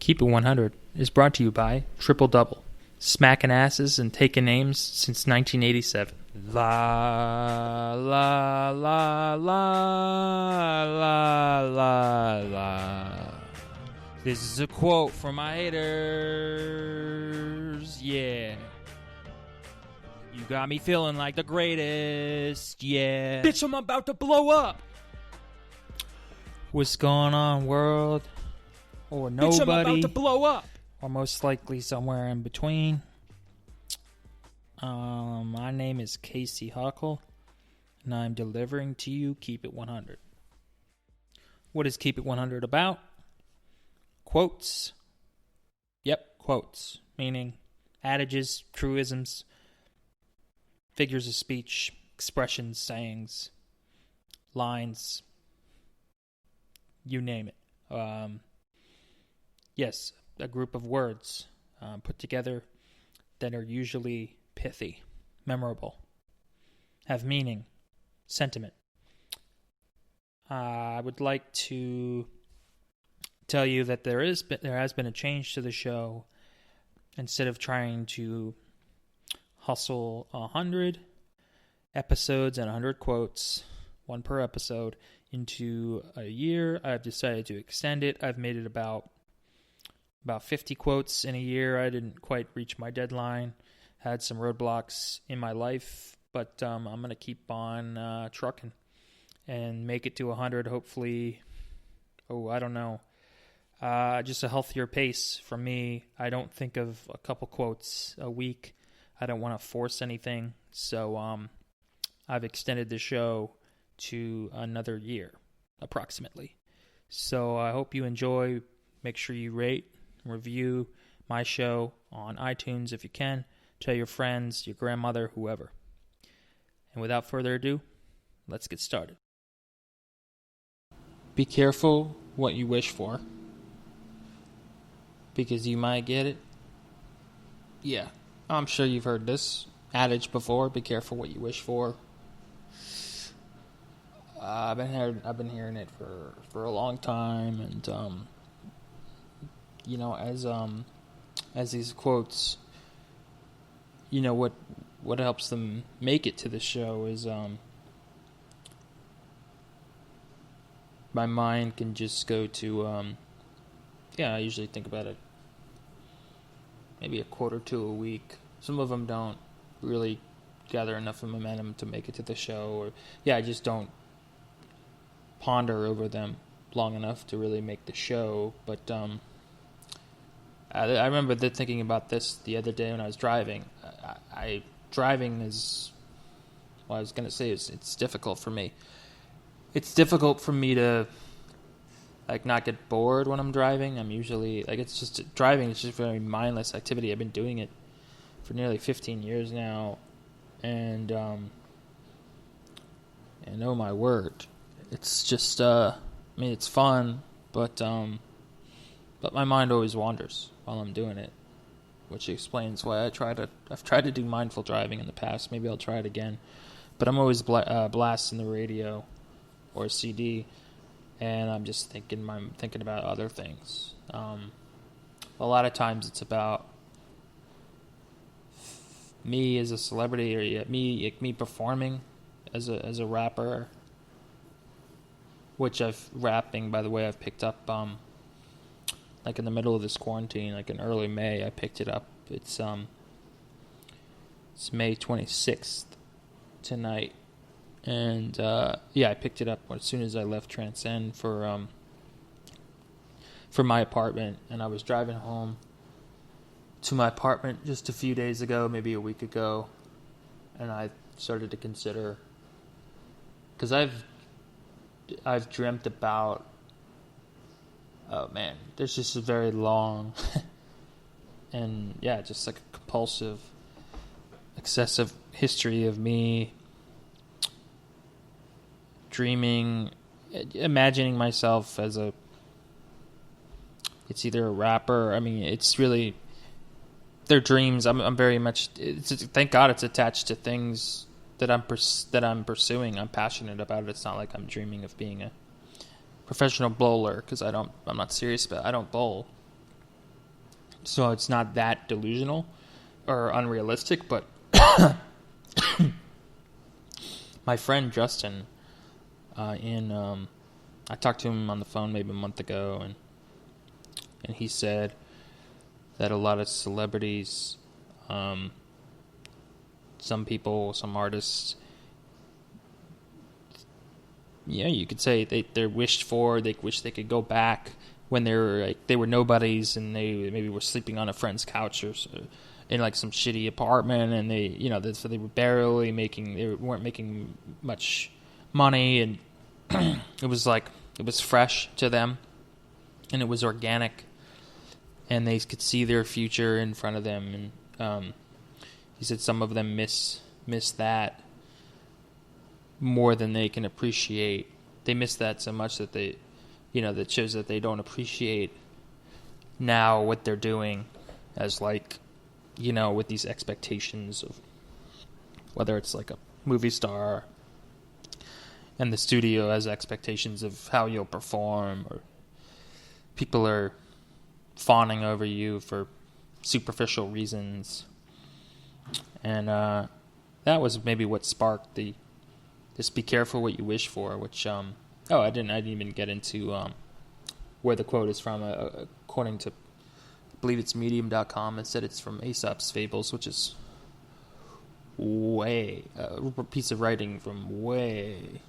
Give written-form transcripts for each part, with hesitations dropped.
Keep It 100 is brought to you by Triple Double, smacking asses and taking names since 1987. La, la, la, la, la, la, la. This is a quote from my haters, yeah. You got me feeling like the greatest, yeah. Bitch, I'm about to blow up. What's going on, world? Or nobody. Bitch, I'm about to blow up. Or most likely somewhere in between. My name is Casey Huckle, and I'm delivering to you Keep It 100. What is Keep It 100 about? Quotes. Yep, quotes. Meaning adages, truisms, figures of speech, expressions, sayings, lines, you name it. Yes, a group of words put together that are usually pithy, memorable, have meaning, sentiment. I would like to tell you that there has been a change to the show. Instead of trying to hustle 100 episodes and 100 quotes, one per episode, into a year, I've decided to extend it. I've made it about 50 quotes in a year. I didn't quite reach my deadline. Had some roadblocks in my life, but I'm going to keep on trucking and make it to 100, hopefully. I don't know. Just a healthier pace for me. I don't think of a couple quotes a week. I don't want to force anything. So I've extended the show to another year, approximately. So I hope you enjoy. Make sure you rate, review my show on iTunes if you can. Tell your friends, your grandmother, whoever. And without further ado, let's get started. Be careful what you wish for, because you might get it. Yeah, I'm sure you've heard this adage before. Be careful what you wish for. I've been hearing it for a long time, and as these quotes, what helps them make it to the show is my mind can just go to I usually think about it maybe a quote or two a week. Some of them don't really gather enough of momentum to make it to the show, or I just don't ponder over them long enough to really make the show. But I remember thinking about this the other day when I was driving. Driving is, I was going to say, it's difficult for me. It's difficult for me to not get bored when I'm driving. I'm usually driving is just a very mindless activity. I've been doing it for nearly 15 years now, and oh my word, it's just it's fun, but my mind always wanders while I'm doing it, which explains why I've tried to do mindful driving in the past. Maybe I'll try it again, but I'm always blasting the radio or a CD, and I'm just thinking about other things. A lot of times it's about me as a celebrity, or me performing as a rapper, which rapping, by the way, I've picked up in the middle of this quarantine, in early May. I picked it up. It's May 26th tonight, and I picked it up as soon as I left Transcend for my apartment, and I was driving home to my apartment just a few days ago, maybe a week ago, and I started to consider, because I've dreamt about, there's just a very long and just a compulsive, excessive history of me dreaming, imagining myself as it's either a rapper. It's really, they're dreams. I'm very much, thank God it's attached to things that I'm pursuing. I'm passionate about it. It's not like I'm dreaming of being a professional bowler, because I'm not serious about it. I don't bowl. So it's not that delusional or unrealistic, but my friend Justin, I talked to him on the phone maybe a month ago, and he said that a lot of celebrities, some people, some artists, yeah, you could say they're wished for. They wish they could go back when they were nobodies and they maybe were sleeping on a friend's couch or in like some shitty apartment, and so they were barely they weren't making much money, and it was fresh to them, and it was organic, and they could see their future in front of them, and he said some of them miss that more than they can appreciate. They miss that so much that that shows that they don't appreciate now what they're doing, as with these expectations of whether it's like a movie star, and the studio has expectations of how you'll perform, or people are fawning over you for superficial reasons. And that was maybe what sparked the just be careful what you wish for, which I didn't even get into where the quote is from. According to, I believe it's medium.com, it said it's from Aesop's Fables, which is a piece of writing from way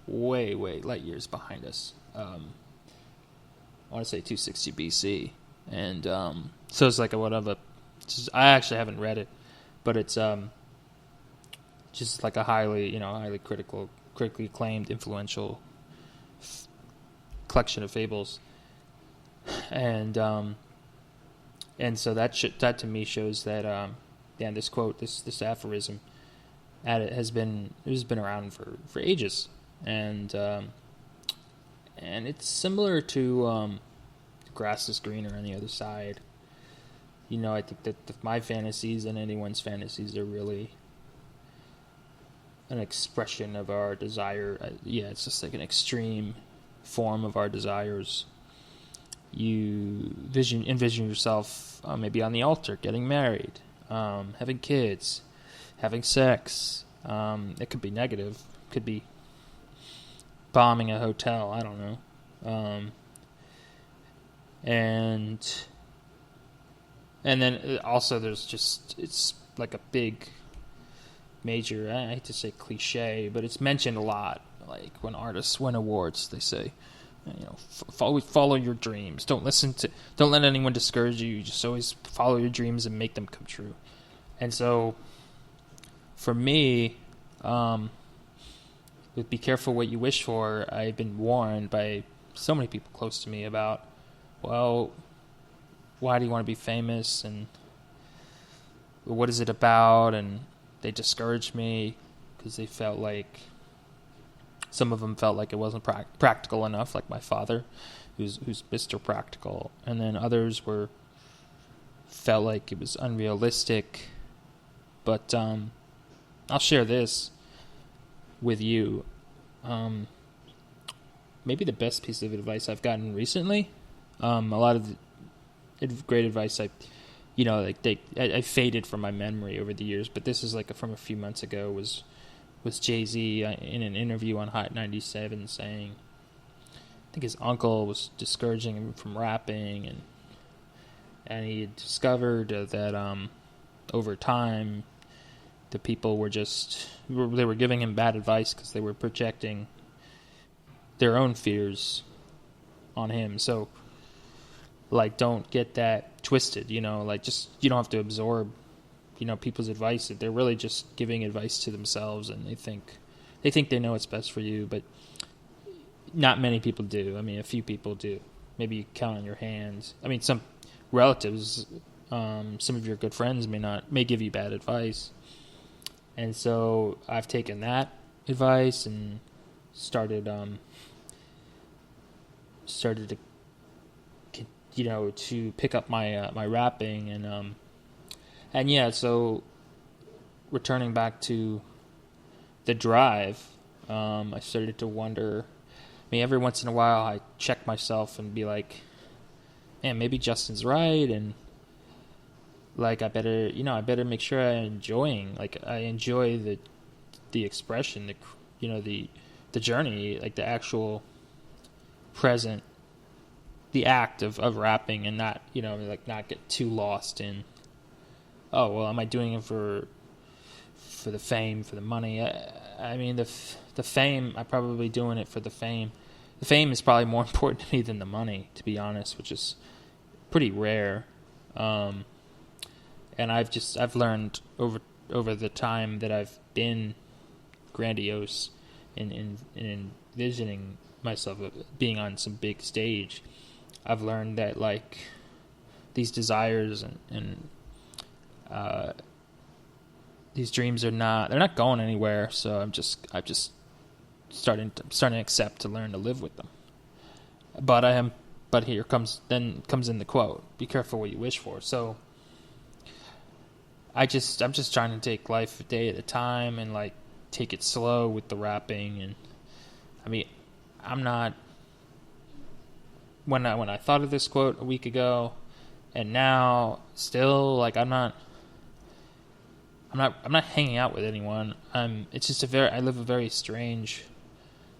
light years behind us. I want to say 260 BC, and so it's like I actually haven't read it, but it's just like a highly critically acclaimed, influential collection of fables, and so that to me shows that this quote, this aphorism, it has been around for ages, and it's similar to grass is greener on the other side. I think that my fantasies and anyone's fantasies are really an expression of our desire. It's just like an extreme form of our desires. You envision yourself maybe on the altar, getting married, having kids, having sex. It could be negative. It could be bombing a hotel. I don't know. And then also it's like a big major, I hate to say cliche, but it's mentioned a lot. Like when artists win awards, they say, follow your dreams. Don't let anyone discourage you. You just always follow your dreams and make them come true. And so, for me, with be careful what you wish for, I've been warned by so many people close to me about, well, why do you want to be famous, and what is it about? And they discouraged me because they felt like, some of them felt like it wasn't practical enough, like my father, who's Mr. Practical, and then others felt like it was unrealistic. But I'll share this with you. Maybe the best piece of advice I've gotten recently. A lot of great advice I faded from my memory over the years, but this is from a few months ago. Was Jay-Z in an interview on Hot 97 saying, I think his uncle was discouraging him from rapping, and he had discovered that over time the people were giving him bad advice because they were projecting their own fears on him. So don't get that twisted, you don't have to absorb people's advice. They're really just giving advice to themselves, and they think they know what's best for you, but not many people do. I mean, a few people do. Maybe you count on your hands. I mean, some relatives, some of your good friends may give you bad advice. And so I've taken that advice and started to pick up my rapping, and yeah, so returning back to the drive, I started to wonder. I mean, every once in a while, I check myself and be like, "Man, maybe Justin's right," and like I better make sure I enjoy the expression, the journey, like the actual present, the act of rapping, and not, like not get too lost in, oh well, am I doing it for the fame, for the money? I mean, the fame, I'm probably doing it for the fame. The fame is probably more important to me than the money, to be honest, which is pretty rare. And I've learned over the time that I've been grandiose in envisioning myself being on some big stage. I've learned that, like, these desires and these dreams they're not going anywhere. So I'm just starting to accept, to learn to live with them. But here comes in the quote: "Be careful what you wish for." So I'm just trying to take life a day at a time and, like, take it slow with the rapping. And I mean, I'm not, when I thought of this quote a week ago and now, still, like, I'm not hanging out with anyone. It's just I live a very strange.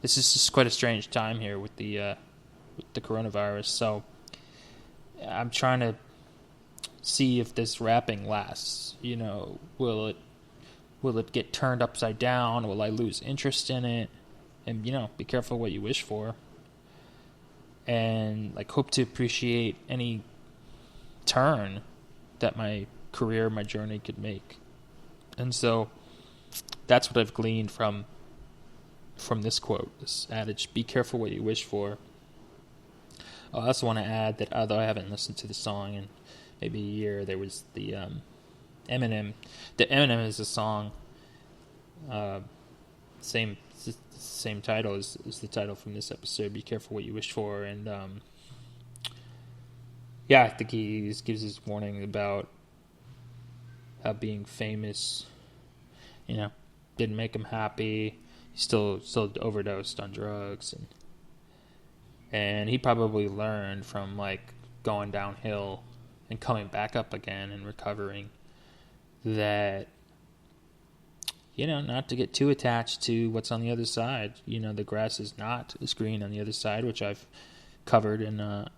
This is just quite a strange time here with the coronavirus. So I'm trying to see if this rapping lasts. Will it get turned upside down? Will I lose interest in it? And be careful what you wish for. And, like, hope to appreciate any turn that my career, my journey could make. And so that's what I've gleaned from this quote, this adage: "Be careful what you wish for." I also want to add that, although I haven't listened to the song in maybe a year, there was the Eminem. The Eminem is a song, same title as the title from this episode: "Be careful what you wish for." And I think he gives his warning about how being famous, didn't make him happy. He still overdosed on drugs, and he probably learned from, like, going downhill and coming back up again and recovering, that not to get too attached to what's on the other side. The grass is not as green on the other side, which I've covered in a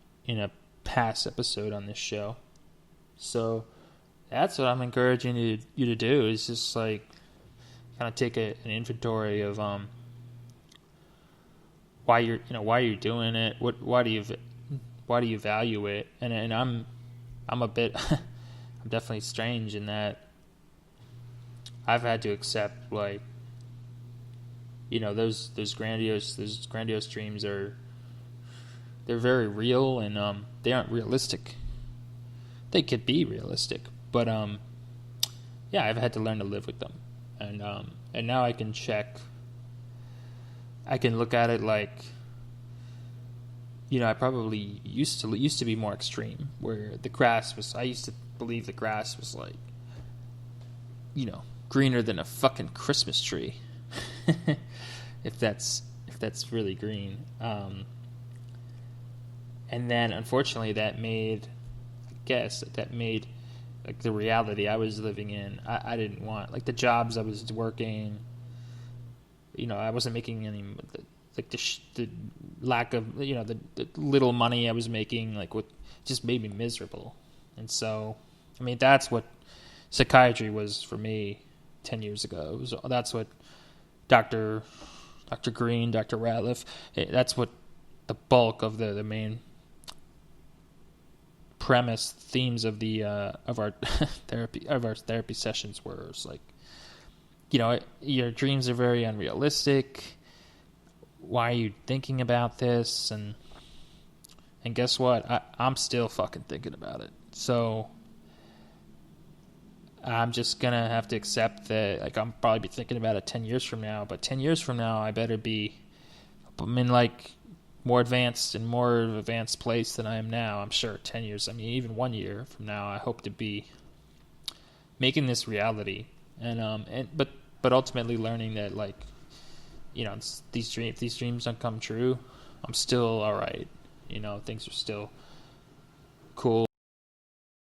past episode on this show. So that's what I'm encouraging you to do, is just, like, kind of take an inventory of why you're doing it. Why do you value it? And I'm a bit I'm definitely strange in that I've had to accept, like, those grandiose dreams they're very real, and they aren't realistic. They could be realistic, but I've had to learn to live with them. And now I can look at it like, I probably used to be more extreme, where I used to believe the grass was, like, greener than a fucking Christmas tree. if that's really green. And then, unfortunately, that made like the reality I was living in. I didn't want, like, the jobs I was working. I wasn't making any, like, the lack of, the little money I was making, like, what just made me miserable. And so, I mean, that's what psychiatry was for me 10 years ago. That's what Dr. Green, Dr. Ratliff, that's what the bulk of the main premise themes of our therapy sessions were. It's like, your dreams are very unrealistic. Why are you thinking about this? And guess what? I'm still fucking thinking about it. So I'm just gonna have to accept that, like, I'm probably be thinking about it 10 years from now. But 10 years from now, I'm in, like, more advanced place than I am now. I'm sure 10 years, I mean, even 1 year from now, I hope to be making this reality. But ultimately learning that, like, these dreams don't come true. I'm still all right. Things are still cool.